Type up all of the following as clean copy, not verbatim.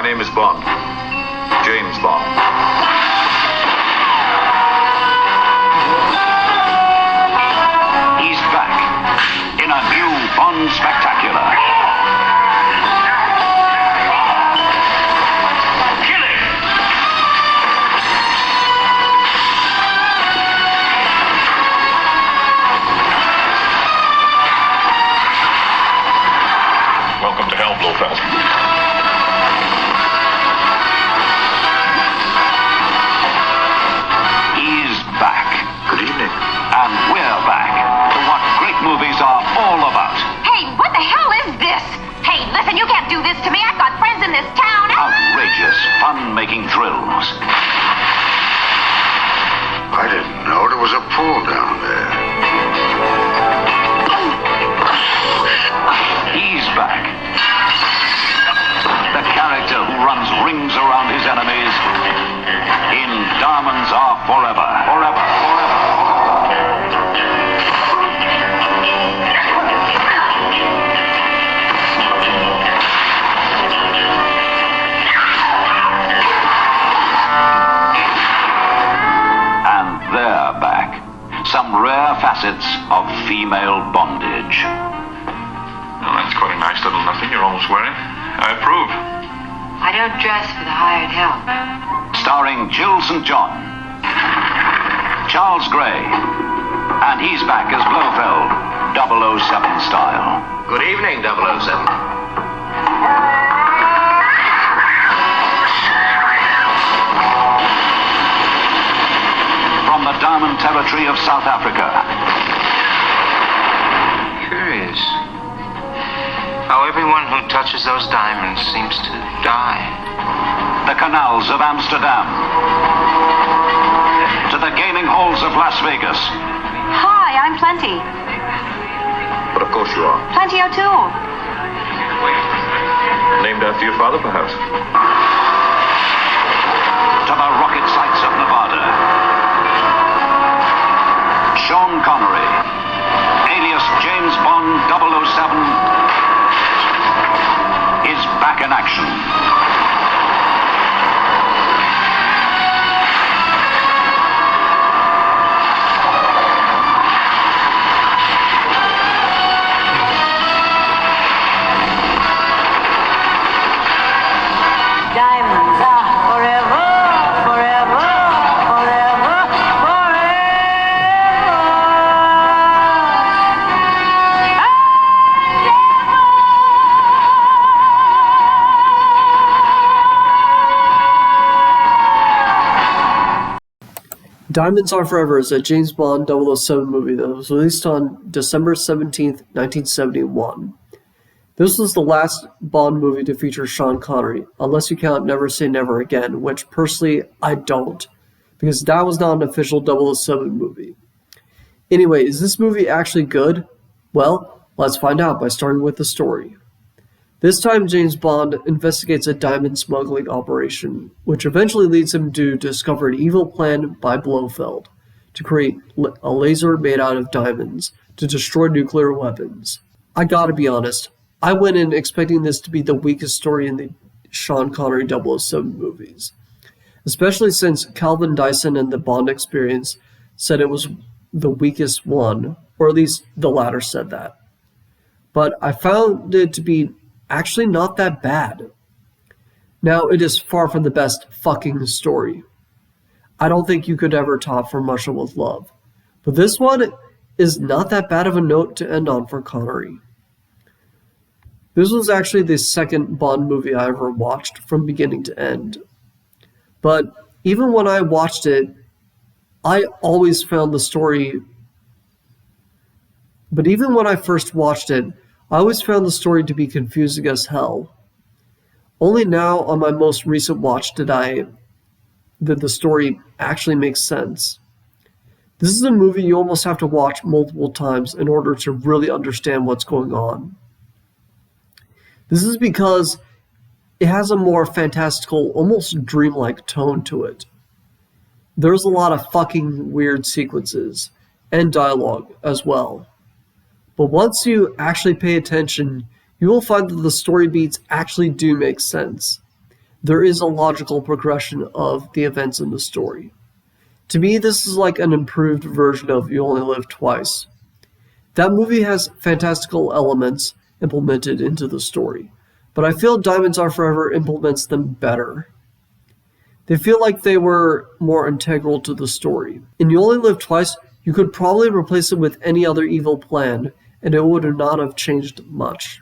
name is Bond. James Bond. He's back in a new Bond spectacular. Killing! Welcome to hell, Blofeld. He's back. Good evening. And we're back to what great movies are all about. Hey, what the hell is this? Hey, listen, you can't do this to me. I've got friends in this town. Outrageous, fun-making thrills. I didn't know there was a pool down there. He's back. The character who runs rings around his enemies in Diamonds Are Forever. Forever, forever, forever. And they're back. Some rare facets of female bondage. Well, that's quite a nice little nothing you're almost wearing. I approve. I don't dress for the hired help. Starring Jill St. John, Charles Gray, and he's back as Blofeld, 007 style. Good evening, 007. From the Diamond Territory of South Africa, Curious. How everyone who touches those diamonds seems to die. the canals of Amsterdam, to the gaming halls of Las Vegas, Hi, I'm Plenty. But of course you are. Plenty O'Toole. Named after your father, perhaps. to the rocket sites of Nevada. Sean Connery, alias James Bond 007, is back in action. Diamonds are forever, forever, forever, Diamonds Are Forever is a James Bond 007 movie that was released on December 17th, 1971. This was the last Bond movie to feature Sean Connery, unless you count Never Say Never Again, which personally I don't, because that was not an official 007 movie. Anyway, is this movie actually good? Well, let's find out by starting with the story. This time, James Bond investigates a diamond smuggling operation, which eventually leads him to discover an evil plan by Blofeld to create a laser made out of diamonds to destroy nuclear weapons. I gotta be honest, I went in expecting this to be the weakest story in the Sean Connery 007 movies, especially since Calvin Dyson and the Bond Experience said it was the weakest one, or at least the latter said that. But I found it to be actually not that bad. Now, it is far from the best fucking story. I don't think you could ever top From Russia with Love. But this one is not that bad of a note to end on for Connery. This was actually the second Bond movie I ever watched from beginning to end. But even when I watched it, I always found the story... But even when I first watched it, I always found the story to be confusing as hell. Only now, on my most recent watch, did the story actually make sense. This is a movie you almost have to watch multiple times in order to really understand what's going on. This is because it has a more fantastical, almost dreamlike tone to it. There's a lot of fucking weird sequences, and dialogue as well. But once you actually pay attention, you will find that the story beats actually do make sense. there is a logical progression of the events in the story. To me, this is like an improved version of You Only Live Twice. That movie has fantastical elements implemented into the story, but I feel Diamonds Are Forever implements them better. They feel like they were more integral to the story. In You Only Live Twice, you could probably replace it with any other evil plan, and it would not have changed much.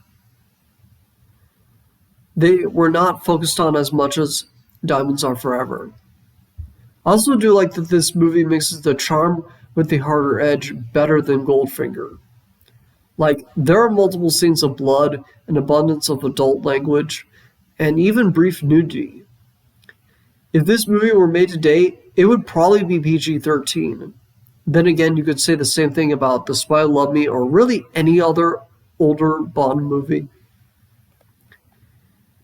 They were not focused on as much as Diamonds Are Forever. I also do like that this movie mixes the charm with the harder edge better than Goldfinger. Like, there are multiple scenes of blood, an abundance of adult language, and even brief nudity. If this movie were made today, it would probably be PG-13. Then again, you could say the same thing about The Spy Who Loved Me or really any other older Bond movie.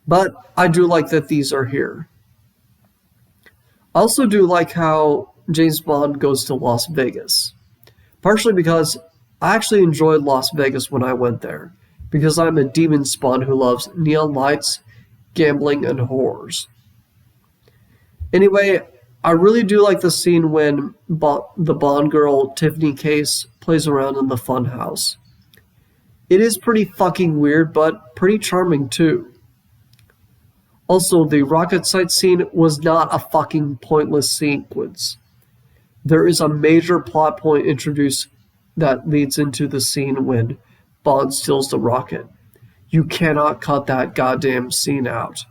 But I do like that these are here. I also do like how James Bond goes to Las Vegas. Partially because I actually enjoyed Las Vegas when I went there, because I'm a demon spawn who loves neon lights, gambling, and whores. Anyway, I really do like the scene when the Bond girl, Tiffany Case, plays around in the funhouse. It is pretty fucking weird, but pretty charming too. Also, the rocket site scene was not a fucking pointless sequence. There is a major plot point introduced that leads into the scene when Bond steals the rocket. You cannot cut that goddamn scene out.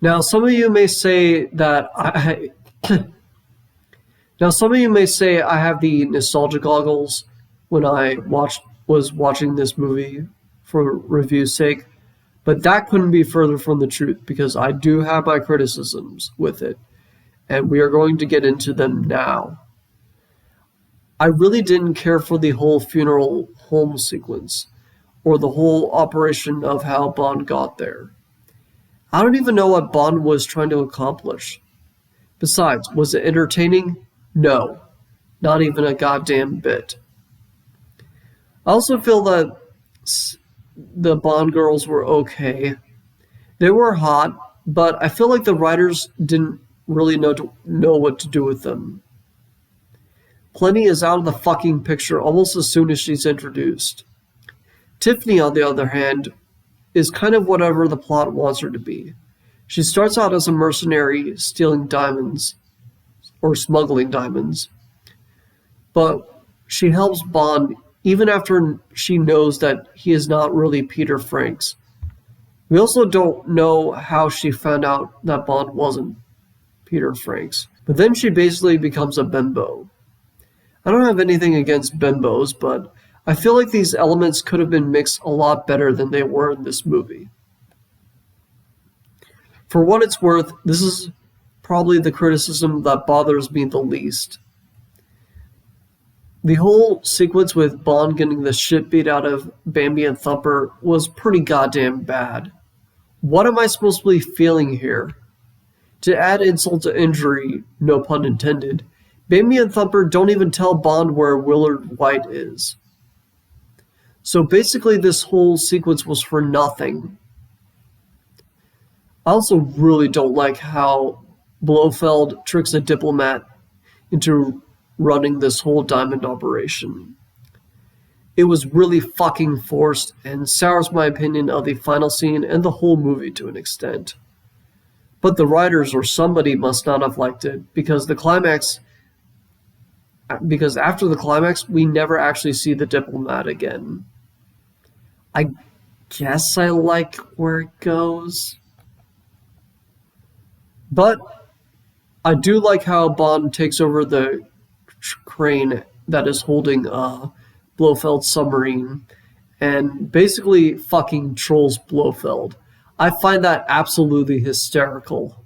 Now, some of you may say that I have the nostalgia goggles when I was watching this movie for review's sake, but that couldn't be further from the truth because I do have my criticisms with it, and we are going to get into them now. I really didn't care for the whole funeral home sequence, or the whole operation of how Bond got there. I don't even know what Bond was trying to accomplish. Besides, was it entertaining? No. Not even a goddamn bit. I also feel that the Bond girls were okay. They were hot, but I feel like the writers didn't really know what to do with them. Plenty is out of the fucking picture almost as soon as she's introduced. Tiffany, on the other hand, is kind of whatever the plot wants her to be. She starts out as a mercenary stealing diamonds, or smuggling diamonds, but she helps Bond even after she knows that he is not really Peter Franks. We also don't know how she found out that Bond wasn't Peter Franks, but then she basically becomes a bimbo. I don't have anything against bimbos, but I feel like these elements could have been mixed a lot better than they were in this movie. For what it's worth, this is probably the criticism that bothers me the least. The whole sequence with Bond getting the shit beat out of Bambi and Thumper was pretty goddamn bad. What am I supposed to be feeling here? To add insult to injury, no pun intended, Bambi and Thumper don't even tell Bond where Willard White is. So basically this whole sequence was for nothing. I also really don't like how Blofeld tricks a diplomat into running this whole diamond operation. It was really fucking forced and sours my opinion of the final scene and the whole movie to an extent. But the writers or somebody must not have liked it because after the climax, we never actually see the diplomat again. I guess I like where it goes. But I do like how Bond takes over the crane that is holding Blofeld's submarine and basically fucking trolls Blofeld. I find that absolutely hysterical.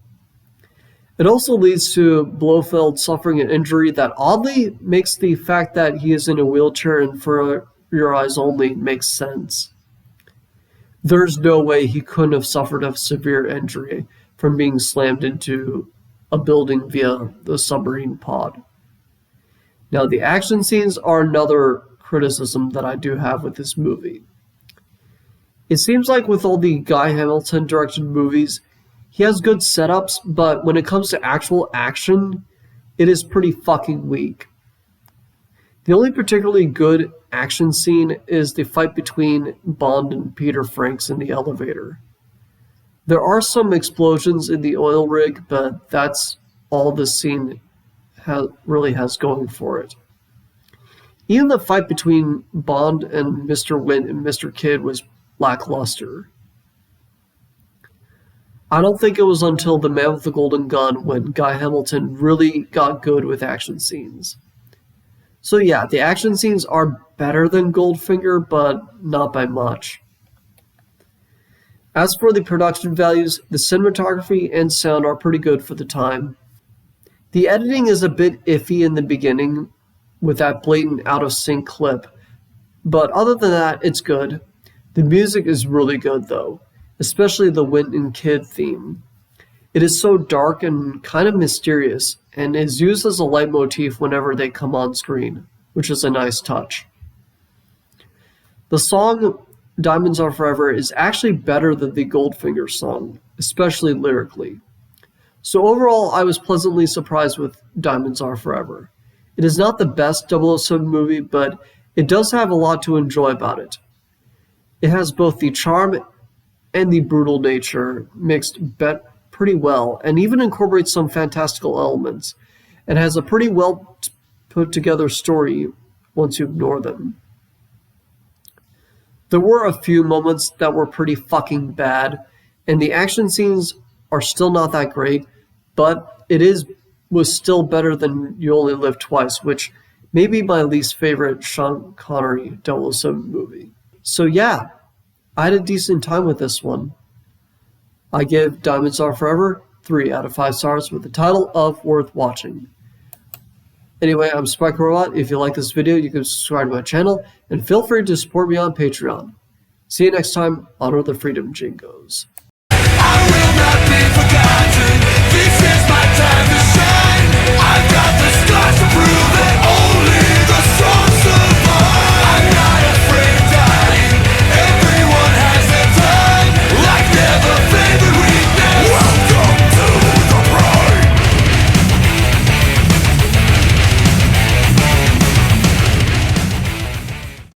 It also leads to Blofeld suffering an injury that oddly makes the fact that he is in a wheelchair and for your eyes only makes sense. There's no way he couldn't have suffered a severe injury from being slammed into a building via the submarine pod. Now, the action scenes are another criticism that I do have with this movie. It seems like with all the Guy Hamilton directed movies, he has good setups, but when it comes to actual action, it is pretty fucking weak. The only particularly good action scene is the fight between Bond and Peter Franks in the elevator. There are some explosions in the oil rig, but that's all the scene really has going for it. Even the fight between Bond and Mr. Wint and Mr. Kidd was lackluster. I don't think it was until The Man with the Golden Gun when Guy Hamilton really got good with action scenes. So yeah, the action scenes are better than Goldfinger, but not by much. As for the production values, the cinematography and sound are pretty good for the time. The editing is a bit iffy in the beginning with that blatant out-of-sync clip, but other than that, it's good. The music is really good though, especially the Wint and Kidd theme. It is so dark and kind of mysterious, and is used as a leitmotif whenever they come on screen, which is a nice touch. The song Diamonds Are Forever is actually better than the Goldfinger song, especially lyrically. So overall, I was pleasantly surprised with Diamonds Are Forever. It is not the best 007 movie, but it does have a lot to enjoy about it. It has both the charm and the brutal nature mixed pretty well, and even incorporates some fantastical elements, and has a pretty well put together story once you ignore them. There were a few moments that were pretty fucking bad, and the action scenes are still not that great, but was still better than You Only Live Twice, which may be my least favorite Sean Connery 007 movie. So yeah, I had a decent time with this one. I give Diamonds Are Forever 3 out of 5 stars with the title of Worth Watching. Anyway, I'm Spike Robot. If you like this video, you can subscribe to my channel, and feel free to support me on Patreon. See you next time. Honor the Freedom Jingos. I will not be forgotten. This is my time to shine.